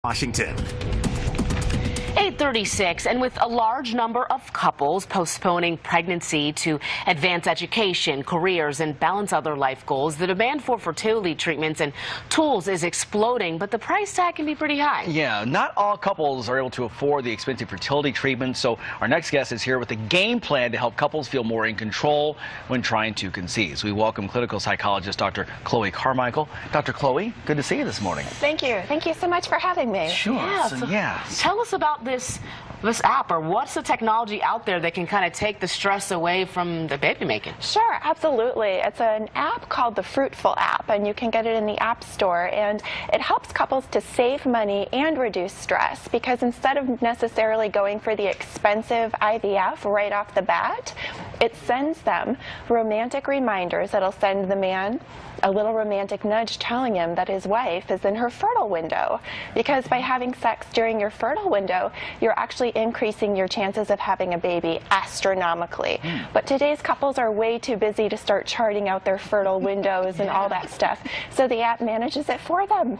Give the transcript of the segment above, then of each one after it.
Washington. 8:36, and with a large number of couples postponing pregnancy to advance education, careers, and balance other life goals, the demand for fertility treatments and tools is exploding, but the price tag can be pretty high. Yeah, not all couples are able to afford the expensive fertility treatment, so our next guest is here with a game plan to help couples feel more in control when trying to conceive. So we welcome clinical psychologist Dr. Chloe Carmichael. Dr. Chloe, good to see you this morning. Thank you. Thank you so much for having me. Sure. Yeah. Tell us about this app, or what's the technology out there that can kind of take the stress away from the baby making? Sure, absolutely. It's an app called the Fruitful app, and you can get it in the App Store, and it helps couples to save money and reduce stress, because instead of necessarily going for the expensive IVF right off the bat, it sends them romantic reminders. It'll send the man a little romantic nudge telling him that his wife is in her fertile window, because by having sex during your fertile window, you're actually increasing your chances of having a baby astronomically. But today's couples are way too busy to start charting out their fertile windows and all that stuff, so the app manages it for them.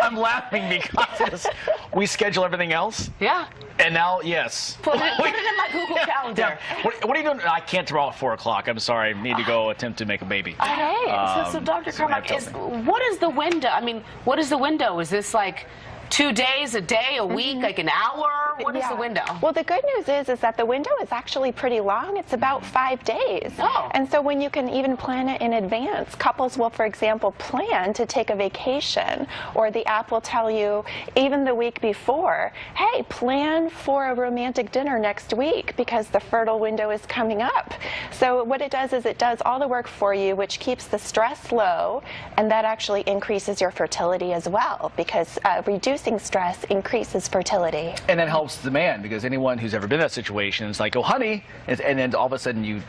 I'm laughing because we schedule everything else. Yeah. And now, yes. Put it in my Google Calendar. What are you doing? I can't throw out 4 o'clock. I'm sorry. I need to go attempt to make a baby. Okay. So Dr. Carmichael, what is the window? I mean, what is the window? Is this like 2 days, a day, a week, like an hour? What is the window? Well, the good news is that the window is actually pretty long. It's about 5 days. Oh. And so when you can even plan it in advance, couples will, for example, plan to take a vacation, or the app will tell you even the week before, hey, plan for a romantic dinner next week because the fertile window is coming up. So what it does is it does all the work for you, which keeps the stress low, and that actually increases your fertility as well, because reducing stress increases fertility. And that helps the man, because anyone who's ever been in that situation is like, oh, honey, and then all of a sudden you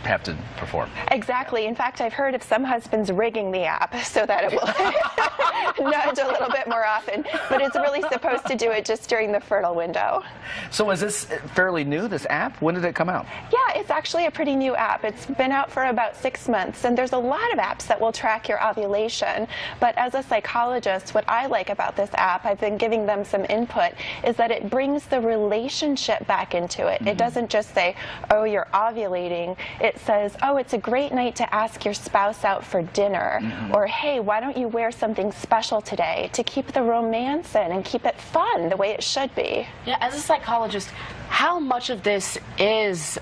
have to perform. Exactly. In fact, I've heard of some husbands rigging the app so that it will nudge a little bit more often, but it's really supposed to do it just during the fertile window. So is this fairly new, this app? When did it come out? Yeah, it's actually a pretty new app. It's been out for about 6 months, and there's a lot of apps that will track your ovulation. But as a psychologist, what I like about this app, I've been giving them some input, is that it brings the relationship back into it. It doesn't just say, oh, you're ovulating. It says, oh, it's a great night to ask your spouse out for dinner, or hey, why don't you wear something special today, to keep the romance in and keep it fun the way it should be. Yeah, as a psychologist, how much of this is,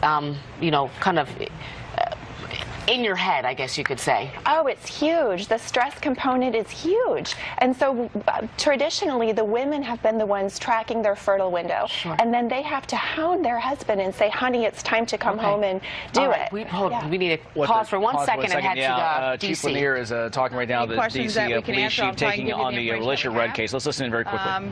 you know, kind of in your head, I guess you could say? Oh, it's huge. The stress component is huge. And so traditionally, the women have been the ones tracking their fertile window. Sure. And then they have to hound their husband and say, honey, it's time to come home and do it. We need to pause for one second and head to DC. Chief Lanier is talking right now, the DC police chief taking on the Alicia Rudd case. Let's listen in very quickly.